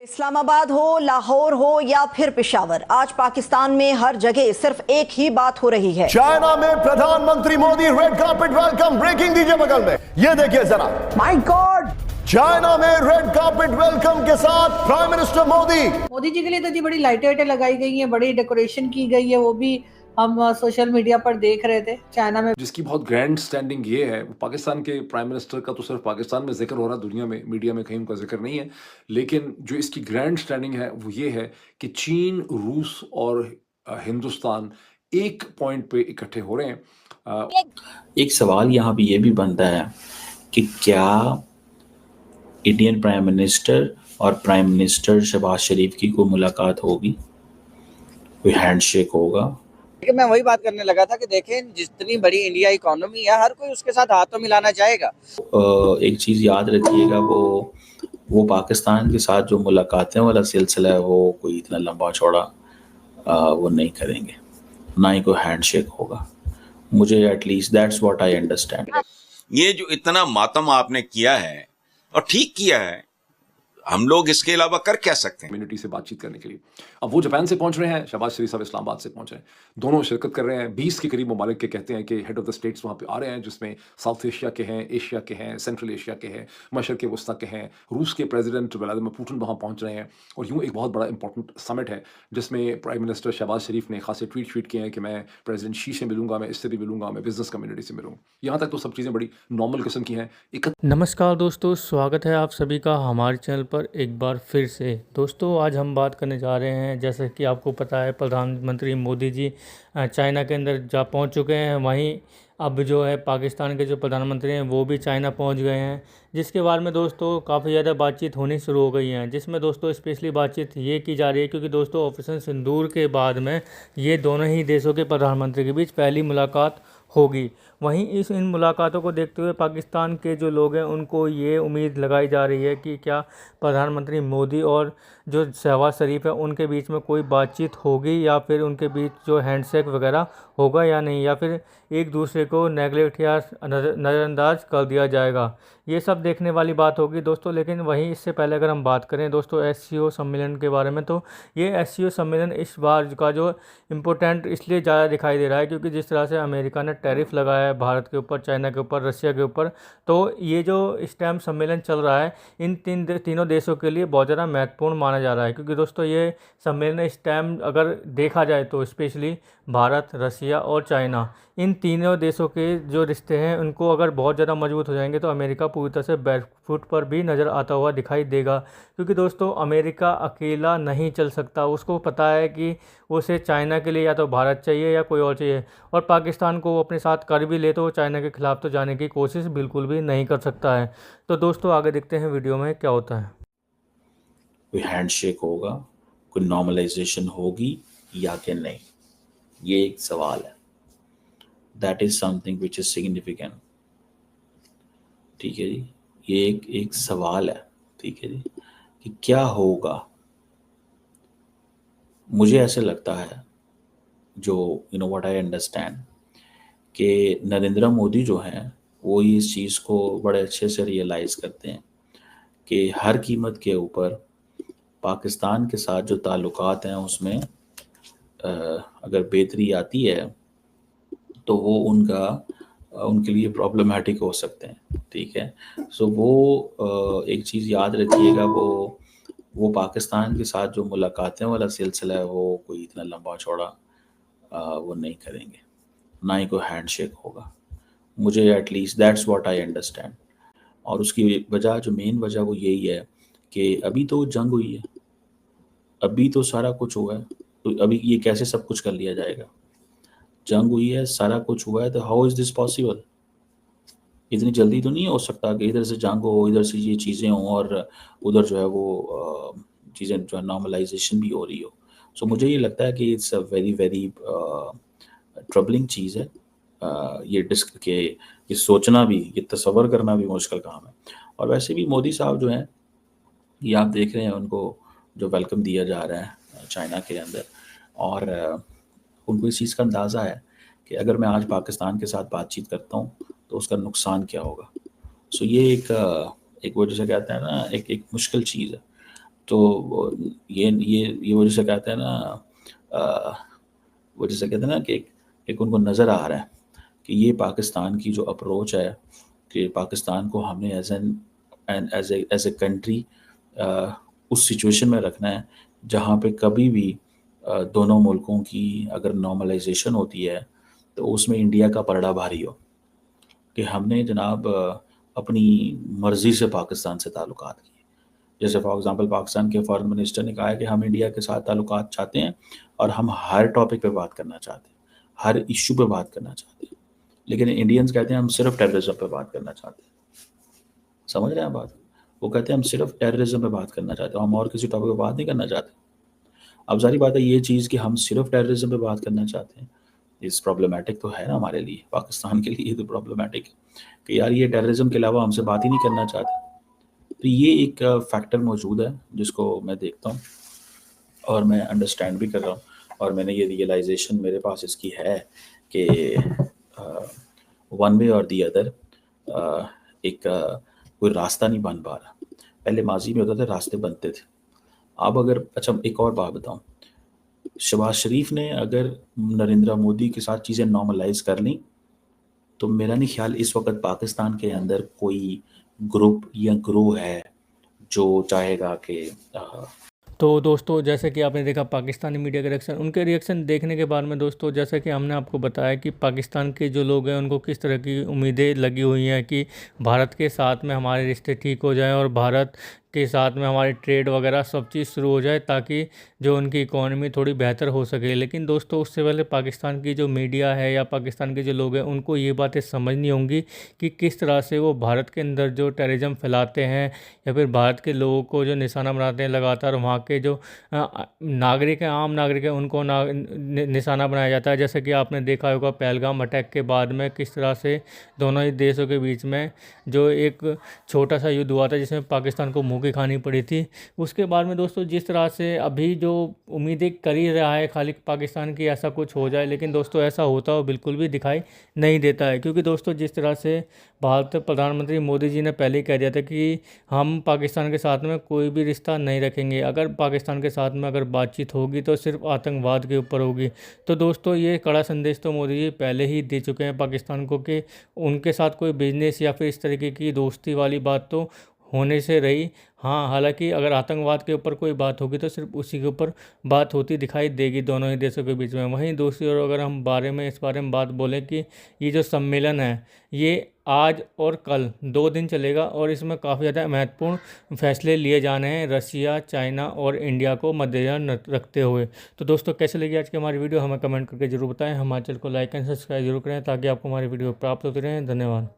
इस्लामाबाद हो, लाहौर हो या फिर पेशावर, आज पाकिस्तान में हर जगह सिर्फ एक ही बात हो रही है। चाइना में प्रधानमंत्री Modi red carpet welcome, breaking दीजिए बगल में, ये देखिए जरा, माय गॉड, चाइना में रेड कार्पेट वेलकम के साथ प्राइम मिनिस्टर मोदी जी के लिए तो जी बड़ी लाइटें लगाई गई हैं, बड़ी डेकोरेशन की गई है, वो भी हम सोशल मीडिया पर देख रहे थे। चाइना में जिसकी बहुत ग्रैंड स्टैंडिंग ये है, पाकिस्तान के प्राइम मिनिस्टर का तो सिर्फ पाकिस्तान में जिक्र हो रहा है, दुनिया में मीडिया में कहीं उनका जिक्र नहीं है, लेकिन जो इसकी ग्रैंड स्टैंडिंग है वो ये है कि चीन, रूस और हिंदुस्तान एक पॉइंट पे इकट्ठे हो रहे हैं। एक सवाल यहाँ पे ये भी बनता है कि क्या इंडियन प्राइम मिनिस्टर और प्राइम मिनिस्टर शहबाज शरीफ की कोई मुलाकात होगी, कोई हैंडशेक होगा? मैं वही बात करने लगा था कि देखें, जितनी बड़ी इंडिया इकोनॉमी है, हर कोई उसके साथ हाथ तो मिलाना चाहेगा। एक चीज़ याद रखिएगा, वो पाकिस्तान के साथ जो मुलाकातें वाला सिलसिला है वो कोई इतना लंबा चौड़ा वो नहीं करेंगे, ना ही कोई हैंडशेक होगा। मुझे at least that's what I understand. ये जो इतना मातम आपने किया है और ठीक किया है, हम लोग इसके अलावा कर क्या सकते हैं? कम्युनिटी से बातचीत करने के लिए अब वो जापान से पहुंच रहे हैं, शहबाज शरीफ साहब इस्लामाबाद से पहुंच रहे हैं, दोनों शिरकत कर रहे हैं। 20 के करीब ममालिक के कहते हैं कि हेड ऑफ द स्टेट्स वहाँ पे आ रहे हैं, जिसमें साउथ एशिया के हैं, एशिया के हैं, सेंट्रल एशिया के हैं, मशरक़ वस्ता के हैं, रूस के प्रेसिडेंट व्लादिमीर पुतिन वहाँ पहुँच रहे हैं। और यूँ एक बहुत बड़ा इंपॉर्टेंट समिट है जिसमें प्राइम मिनिस्टर शहबाज शरीफ ने खासे ट्वीट किए हैं कि मैं प्रेसिडेंट शी से मिलूंगा, मैं इससे भी मिलूंगा, मैं बिजनेस कम्युनिटी से मिलूंगा। यहाँ तक तो सब चीज़ें बड़ी नॉर्मल किस्म की हैं। नमस्कार दोस्तों, स्वागत है आप सभी का हमारे चैनल पर एक बार फिर से। दोस्तों आज हम बात करने जा रहे हैं, जैसे कि आपको पता है प्रधानमंत्री मोदी जी चाइना के अंदर जा पहुंच चुके हैं। वहीं अब जो है पाकिस्तान के जो प्रधानमंत्री हैं वो भी चाइना पहुंच गए हैं, जिसके बारे में दोस्तों काफ़ी ज़्यादा बातचीत होनी शुरू हो गई है। जिसमें दोस्तों स्पेशली बातचीत ये की जा रही है क्योंकि दोस्तों ऑपरेशन सिंदूर के बाद में ये दोनों ही देशों के प्रधानमंत्री के बीच पहली मुलाकात होगी। वहीं इन मुलाकातों को देखते हुए पाकिस्तान के जो लोग हैं उनको ये उम्मीद लगाई जा रही है कि क्या प्रधानमंत्री मोदी और जो शहबाज शरीफ है उनके बीच में कोई बातचीत होगी, या फिर उनके बीच जो हैंडशेक वगैरह होगा या नहीं, या फिर एक दूसरे को नेगलेक्ट या नज़रअंदाज कर दिया जाएगा। ये सब देखने वाली बात होगी दोस्तों। लेकिन वहीं इससे पहले अगर हम बात करें दोस्तों SCO सम्मेलन के बारे में, तो ये SCO सम्मेलन इस बार का जो इम्पोर्टेंट इसलिए ज़्यादा दिखाई दे रहा है क्योंकि जिस तरह से अमेरिका ने टैरिफ लगाया है भारत के ऊपर, चाइना के ऊपर, रशिया के ऊपर, तो ये जो स्टैम्प सम्मेलन चल रहा है इन तीनों देशों के लिए बहुत ज़्यादा महत्वपूर्ण माना जा रहा है। क्योंकि दोस्तों ये सम्मेलन स्टैम्प अगर देखा जाए तो स्पेशली भारत, रशिया और चाइना, इन तीनों देशों के जो रिश्ते हैं उनको अगर बहुत ज़्यादा मजबूत हो जाएंगे तो अमेरिका पूरी तरह से बैकफुट पर भी नज़र आता हुआ दिखाई देगा। क्योंकि दोस्तों अमेरिका अकेला नहीं चल सकता, उसको पता है कि उसे चाइना के लिए या तो भारत चाहिए या कोई और चाहिए, और पाकिस्तान को वो अपने साथ कर भी ले तो वो चाइना के खिलाफ तो जाने की कोशिश बिल्कुल भी नहीं कर सकता है। तो दोस्तों आगे देखते हैं वीडियो में क्या होता है। कोई हैंडशेक होगा, कोई नॉर्मलाइजेशन होगी या कि नहीं, ये एक सवाल है। That is something which is significant. ठीक है जी, ये एक सवाल है, ठीक है जी, कि क्या होगा। मुझे ऐसे लगता है, जो व्हाट आई अंडरस्टैंड, कि नरेंद्र मोदी जो हैं वो इस चीज़ को बड़े अच्छे से रियलाइज़ करते हैं कि हर कीमत के ऊपर पाकिस्तान के साथ जो ताल्लुकात हैं उसमें अगर बेहतरी आती है तो वो उनके लिए प्रॉब्लमेटिक हो सकते हैं। ठीक है, सो वो एक चीज़ याद रखिएगा, वो पाकिस्तान के साथ जो मुलाकातें वाला सिलसिला है वो कोई इतना लंबा चौड़ा वो नहीं करेंगे, ना ही कोई हैंडशेक होगा। मुझे at least that's what I understand. और उसकी वजह, जो मेन वजह वो यही है कि अभी तो जंग हुई है, अभी तो सारा कुछ हुआ है, तो अभी ये कैसे सब कुछ कर लिया जाएगा? जंग हुई है, सारा कुछ हुआ है, तो हाउ इज़ दिस पॉसिबल? इतनी जल्दी तो नहीं हो सकता कि इधर से जंग हो, इधर से ये चीज़ें हों और उधर जो है वो चीज़ें जो है नॉर्मलाइजेशन भी हो रही हो। सो मुझे ये लगता है कि it's a very very troubling चीज़ है। ये सोचना भी, ये तसव्वुर करना भी मुश्किल काम है। और वैसे भी मोदी साहब जो हैं, ये आप देख रहे हैं उनको जो वेलकम दिया जा रहा है चाइना के अंदर, और उनको इस चीज़ का अंदाज़ा है कि अगर मैं आज पाकिस्तान के साथ बातचीत करता हूँ तो उसका नुकसान क्या होगा। सो ये एक वो जैसे कहते हैं ना, एक मुश्किल चीज़ है। तो ये वो जैसे कहते हैं ना, वो जैसे कहते हैं ना कि एक उनको नज़र आ रहा है कि ये पाकिस्तान की जो अप्रोच है कि पाकिस्तान को हमने एज ए कंट्री उस सिचुएशन में रखना है जहाँ पे कभी भी दोनों मुल्कों की अगर नॉर्मलाइजेशन होती है तो उसमें इंडिया का पलड़ा भारी हो, कि हमने जनाब अपनी मर्ज़ी से पाकिस्तान से ताल्लुकात किए। जैसे फॉर एग्ज़ाम्पल पाकिस्तान के फॉरेन मिनिस्टर ने कहा है कि हम इंडिया के साथ ताल्लुकात चाहते हैं और हम हर टॉपिक पे बात करना चाहते हैं, हर इश्यू पे बात करना चाहते हैं, लेकिन इंडियंस कहते हैं हम सिर्फ टेररिज्म पे बात करना चाहते हैं। समझ रहे हैं बात? वो कहते हैं हम सिर्फ टेररिज्म पे बात करना चाहते हैं, हम और किसी टॉपिक पे बात नहीं करना चाहते। अब जारी बात है ये चीज़ कि हम सिर्फ टेररिज्म पे बात करना चाहते हैं, इस प्रॉब्लमेटिक तो है ना हमारे लिए, पाकिस्तान के लिए तो प्रॉब्लमेटिक है कि यार ये टेररिज्म के अलावा हमसे बात ही नहीं करना चाहते। तो ये एक फैक्टर मौजूद है जिसको मैं देखता हूँ और मैं अंडरस्टैंड भी कर रहा हूँ, और मैंने ये रियलाइजेशन मेरे पास इसकी है कि वन वे और दी अदर कोई रास्ता नहीं बन पा रहा। पहले माजी में होता था रास्ते बनते थे, अब अगर अच्छा एक और बात बताऊँ, शहबाज शरीफ ने अगर नरेंद्र मोदी के साथ चीज़ें नॉर्मलाइज कर ली तो मेरा नहीं ख्याल इस वक्त पाकिस्तान के अंदर कोई ग्रुप या ग्रोह है जो चाहेगा कि तो दोस्तों जैसे कि आपने देखा पाकिस्तानी मीडिया के रिएक्शन, उनके रिएक्शन देखने के बाद में दोस्तों जैसे कि हमने आपको बताया कि पाकिस्तान के जो लोग हैं उनको किस तरह की उम्मीदें लगी हुई हैं कि भारत के साथ में हमारे रिश्ते ठीक हो जाएं और भारत के साथ में हमारी ट्रेड वगैरह सब चीज़ शुरू हो जाए ताकि जो उनकी इकोनॉमी थोड़ी बेहतर हो सके। लेकिन दोस्तों उससे पहले पाकिस्तान की जो मीडिया है या पाकिस्तान के जो लोग हैं उनको ये बातें समझनी होंगी कि किस तरह से वो भारत के अंदर जो टेररिज्म फैलाते हैं या फिर भारत के लोगों को जो निशाना बनाते हैं लगातार, वहाँ के जो नागरिक हैं, आम नागरिक हैं, उनको निशाना बनाया जाता है। जैसे कि आपने देखा होगा पहलगाम अटैक के बाद में किस तरह से दोनों ही देशों के बीच में जो एक छोटा सा युद्ध हुआ था जिसमें पाकिस्तान को मुँह की खानी पड़ी थी। उसके बाद में दोस्तों जिस तरह से अभी जो उम्मीदें कर ही रहा है खाली पाकिस्तान की ऐसा कुछ हो जाए, लेकिन दोस्तों ऐसा होता हो बिल्कुल भी दिखाई नहीं देता है। क्योंकि दोस्तों जिस तरह से भारत प्रधानमंत्री मोदी जी ने पहले ही कह दिया था कि हम पाकिस्तान के साथ में कोई भी रिश्ता नहीं रखेंगे, अगर पाकिस्तान के साथ में अगर बातचीत होगी तो सिर्फ आतंकवाद के ऊपर होगी। तो दोस्तों ये कड़ा संदेश तो मोदी जी पहले ही दे चुके हैं पाकिस्तान को कि उनके साथ कोई बिजनेस या फिर इस तरीके की दोस्ती वाली बात तो होने से रही। हाँ, हालांकि अगर आतंकवाद के ऊपर कोई बात होगी तो सिर्फ उसी के ऊपर बात होती दिखाई देगी दोनों ही देशों के बीच में। वहीं दूसरी ओर अगर हम इस बारे में बात बोलें कि ये जो सम्मेलन है ये आज और कल 2 दिन चलेगा और इसमें काफ़ी ज़्यादा महत्वपूर्ण फैसले लिए जाने हैं रशिया, चाइना और इंडिया को मद्देनजर रखते हुए। तो दोस्तों कैसे लगी आज की हमारी वीडियो हमें कमेंट करके जरूर बताएं। हमारे चैनल को लाइक एंड सब्सक्राइब जरूर करें ताकि आपको हमारी वीडियो प्राप्त होती रहें। धन्यवाद।